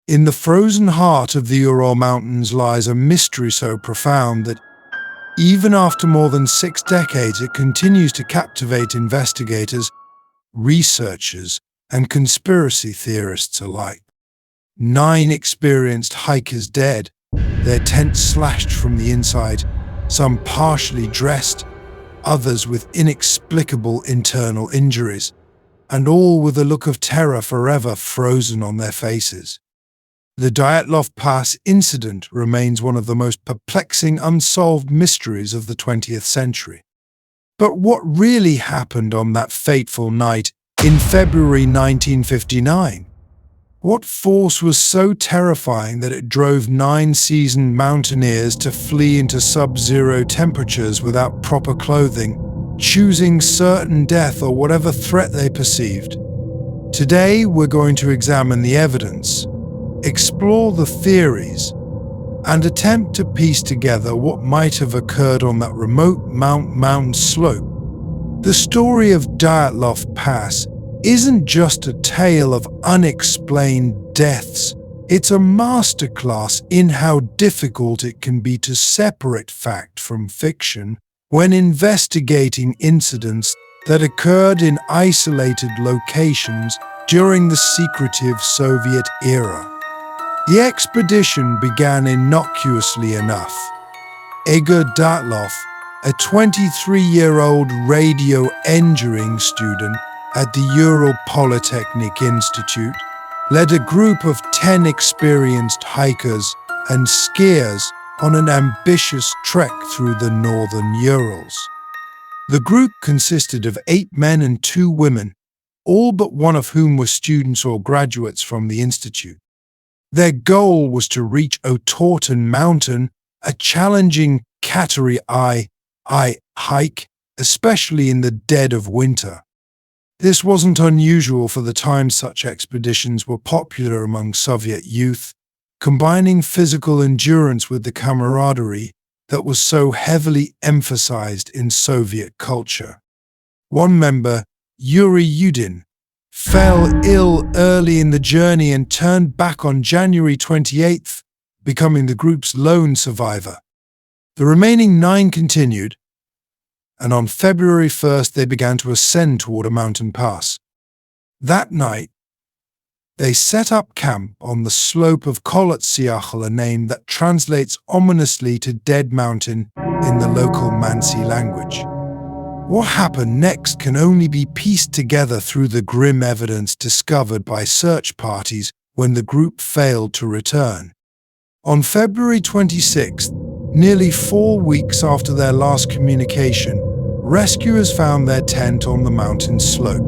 In the frozen heart of the Ural Mountains lies a mystery so profound that even after more than 6 decades, it continues to captivate investigators, researchers, and conspiracy theorists alike. 9 experienced hikers dead, their tents slashed from the inside, some partially dressed, others with inexplicable internal injuries, and all with a look of terror forever frozen on their faces. The Dyatlov Pass incident remains one of the most perplexing unsolved mysteries of the 20th century. But what really happened on that fateful night in February 1959? What force was so terrifying that it drove 9 seasoned mountaineers to flee into sub-zero temperatures without proper clothing, choosing certain death or whatever threat they perceived? Today, we're going to examine the evidence, explore the theories, and attempt to piece together what might have occurred on that remote mountain slope. The story of Dyatlov Pass isn't just a tale of unexplained deaths. It's a masterclass in how difficult it can be to separate fact from fiction when investigating incidents that occurred in isolated locations during the secretive Soviet era. The expedition began innocuously enough. Igor Dyatlov, a 23-year-old radio engineering student at the Ural Polytechnic Institute, led a group of 10 experienced hikers and skiers on an ambitious trek through the northern Urals. The group consisted of 8 men and 2 women, all but one of whom were students or graduates from the institute. Their goal was to reach Otorten Mountain, a challenging category I hike, especially in the dead of winter. This wasn't unusual for the time. Such expeditions were popular among Soviet youth, combining physical endurance with the camaraderie that was so heavily emphasized in Soviet culture. One member, Yuri Yudin, fell ill early in the journey and turned back on January 28th, becoming the group's lone survivor. The remaining 9 continued, and on February 1st they began to ascend toward a mountain pass. That night, they set up camp on the slope of Kolotsiakhl, a name that translates ominously to Dead Mountain in the local Mansi language. What happened next can only be pieced together through the grim evidence discovered by search parties when the group failed to return. On February 26th, nearly 4 weeks after their last communication, rescuers found their tent on the mountain slope.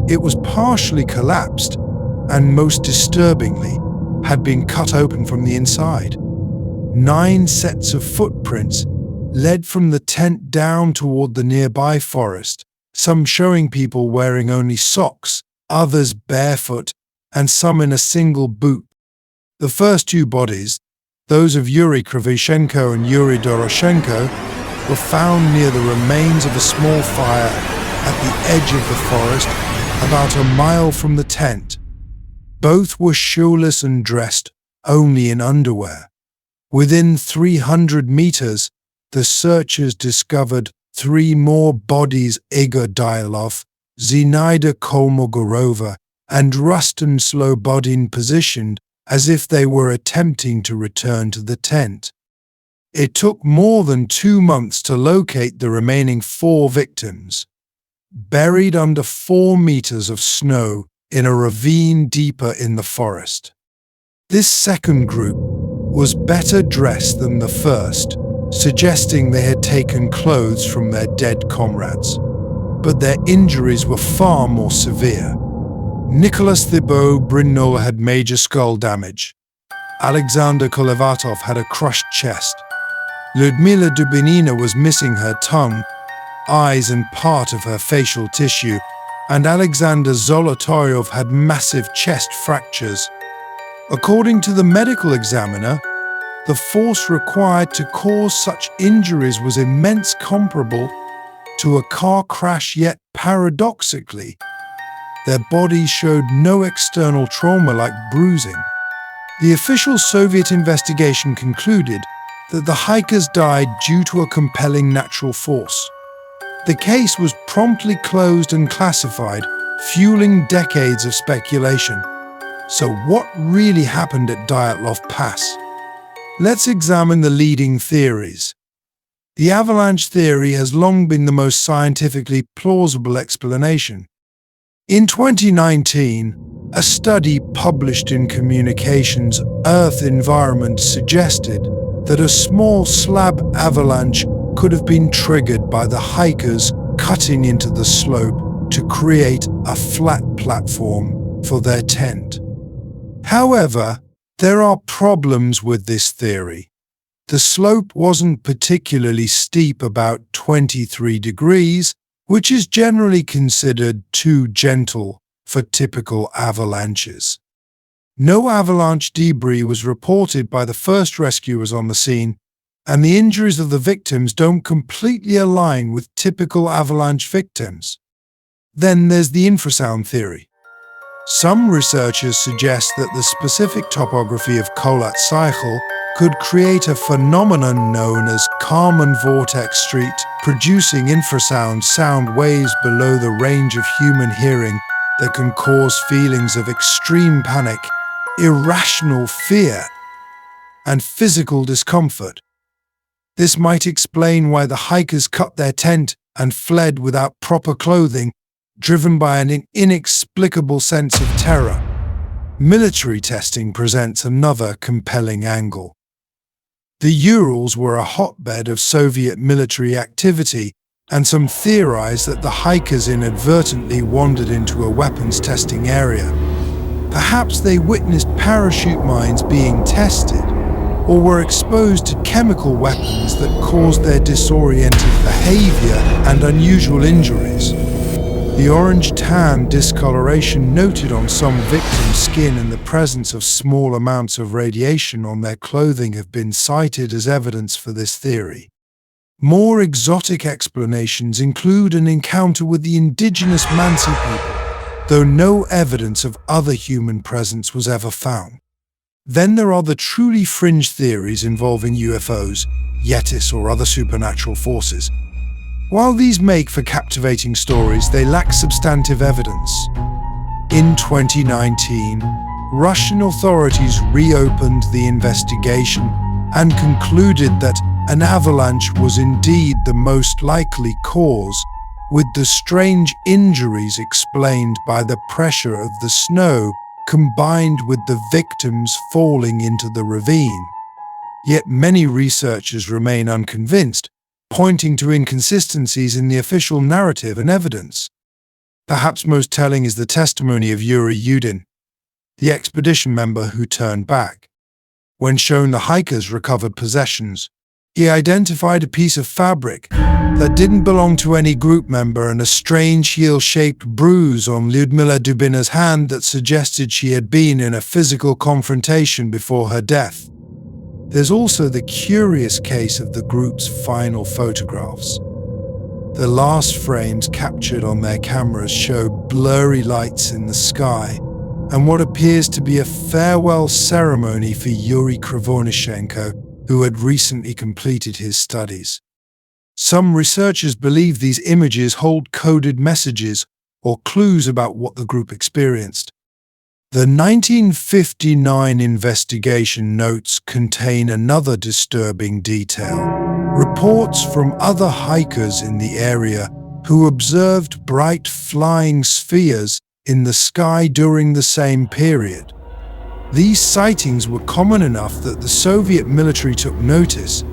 It was partially collapsed and, most disturbingly, had been cut open from the inside. 9 sets of footprints led from the tent down toward the nearby forest, some showing people wearing only socks, others barefoot, and some in a single boot. The first 2 bodies, those of Yuri Krivichenko and Yuri Doroshenko, were found near the remains of a small fire at the edge of the forest, about a mile from the tent. Both were shoeless and dressed only in underwear. Within 300 meters, the searchers discovered 3 more bodies: Igor Dyatlov, Zinaida Kolmogorova, and Rustin Slobodin, positioned as if they were attempting to return to the tent. It took more than 2 months to locate the remaining 4 victims, buried under 4 meters of snow in a ravine deeper in the forest. This second group was better dressed than the first, suggesting they had taken clothes from their dead comrades. But their injuries were far more severe. Nicholas Thibault Brignol had major skull damage. Alexander Kolevatov had a crushed chest. Lyudmila Dubinina was missing her tongue, eyes, and part of her facial tissue, and Alexander Zolotaryov had massive chest fractures. According to the medical examiner, the force required to cause such injuries was immense, comparable to a car crash, yet paradoxically, their bodies showed no external trauma like bruising. The official Soviet investigation concluded that the hikers died due to a compelling natural force. The case was promptly closed and classified, fueling decades of speculation. So what really happened at Dyatlov Pass? Let's examine the leading theories. The avalanche theory has long been the most scientifically plausible explanation. In 2019, a study published in Communications Earth Environment suggested that a small slab avalanche could have been triggered by the hikers cutting into the slope to create a flat platform for their tent. However, there are problems with this theory. The slope wasn't particularly steep, about 23 degrees, which is generally considered too gentle for typical avalanches. No avalanche debris was reported by the first rescuers on the scene, and the injuries of the victims don't completely align with typical avalanche victims. Then there's the infrasound theory. Some researchers suggest that the specific topography of Kholat Syakhl could create a phenomenon known as Kármán vortex street, producing infrasound sound waves below the range of human hearing that can cause feelings of extreme panic, irrational fear, and physical discomfort. This might explain why the hikers cut their tent and fled without proper clothing, driven by an inexplicable sense of terror. Military testing presents another compelling angle. The Urals were a hotbed of Soviet military activity, and some theorize that the hikers inadvertently wandered into a weapons testing area. Perhaps they witnessed parachute mines being tested, or were exposed to chemical weapons that caused their disoriented behavior and unusual injuries. The orange-tan discoloration noted on some victims' skin and the presence of small amounts of radiation on their clothing have been cited as evidence for this theory. More exotic explanations include an encounter with the indigenous Mansi people, though no evidence of other human presence was ever found. Then there are the truly fringe theories involving UFOs, Yetis, or other supernatural forces. While these make for captivating stories, they lack substantive evidence. In 2019, Russian authorities reopened the investigation and concluded that an avalanche was indeed the most likely cause, with the strange injuries explained by the pressure of the snow combined with the victims falling into the ravine. Yet many researchers remain unconvinced, pointing to inconsistencies in the official narrative and evidence. Perhaps most telling is the testimony of Yuri Yudin, the expedition member who turned back. When shown the hikers' recovered possessions, he identified a piece of fabric that didn't belong to any group member and a strange heel-shaped bruise on Lyudmila Dubina's hand that suggested she had been in a physical confrontation before her death. There's also the curious case of the group's final photographs. The last frames captured on their cameras show blurry lights in the sky and what appears to be a farewell ceremony for Yuri Krivonishenko, who had recently completed his studies. Some researchers believe these images hold coded messages or clues about what the group experienced. The 1959 investigation notes contain another disturbing detail. Reports from other hikers in the area who observed bright flying spheres in the sky during the same period. These sightings were common enough that the Soviet military took notice,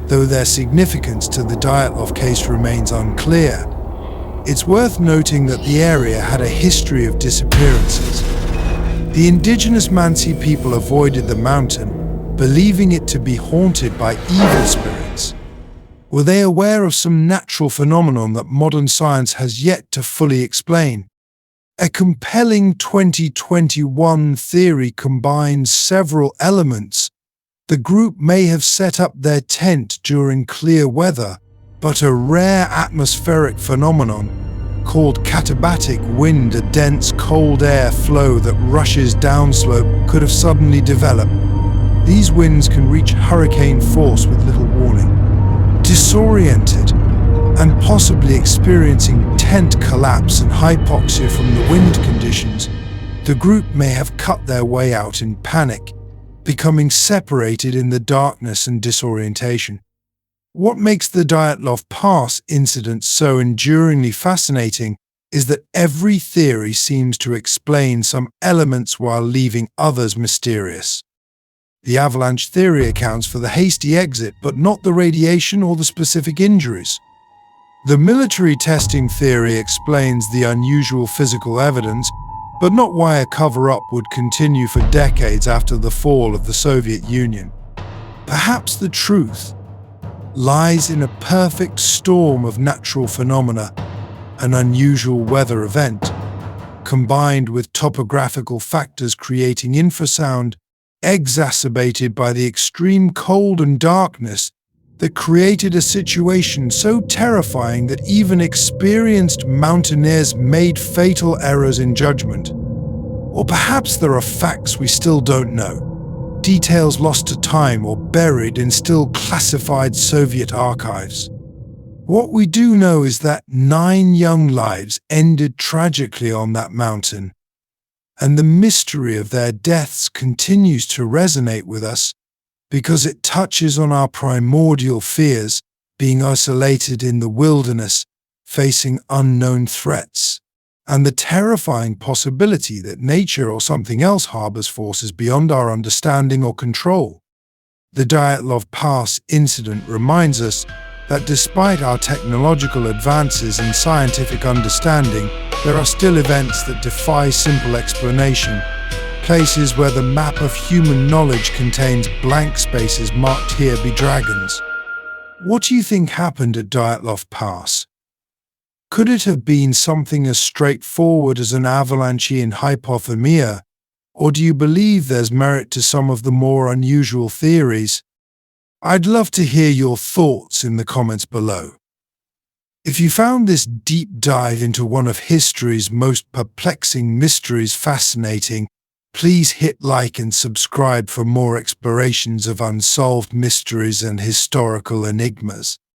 though their significance to the Dyatlov case remains unclear. It's worth noting that the area had a history of disappearances. The indigenous Mansi people avoided the mountain, believing it to be haunted by evil spirits. Were they aware of some natural phenomenon that modern science has yet to fully explain? A compelling 2021 theory combines several elements. The group may have set up their tent during clear weather, but a rare atmospheric phenomenon, called katabatic wind, a dense cold air flow that rushes downslope, could have suddenly developed. These winds can reach hurricane force with little warning. Disoriented and possibly experiencing tent collapse and hypoxia from the wind conditions, the group may have cut their way out in panic, becoming separated in the darkness and disorientation. What makes the Dyatlov Pass incident so enduringly fascinating is that every theory seems to explain some elements while leaving others mysterious. The avalanche theory accounts for the hasty exit, but not the radiation or the specific injuries. The military testing theory explains the unusual physical evidence, but not why a cover-up would continue for decades after the fall of the Soviet Union. Perhaps the truth lies in a perfect storm of natural phenomena, an unusual weather event, combined with topographical factors creating infrasound, exacerbated by the extreme cold and darkness that created a situation so terrifying that even experienced mountaineers made fatal errors in judgment. Or perhaps there are facts we still don't know, details lost to time or buried in still classified Soviet archives. What we do know is that 9 young lives ended tragically on that mountain, and the mystery of their deaths continues to resonate with us because it touches on our primordial fears, being isolated in the wilderness, facing unknown threats, and the terrifying possibility that nature or something else harbors forces beyond our understanding or control. The Dyatlov Pass incident reminds us that despite our technological advances and scientific understanding, there are still events that defy simple explanation, places where the map of human knowledge contains blank spaces marked "Here be dragons." What do you think happened at Dyatlov Pass? Could it have been something as straightforward as an avalanche in hypothermia, or do you believe there's merit to some of the more unusual theories? I'd love to hear your thoughts in the comments below. If you found this deep dive into one of history's most perplexing mysteries fascinating, please hit like and subscribe for more explorations of unsolved mysteries and historical enigmas.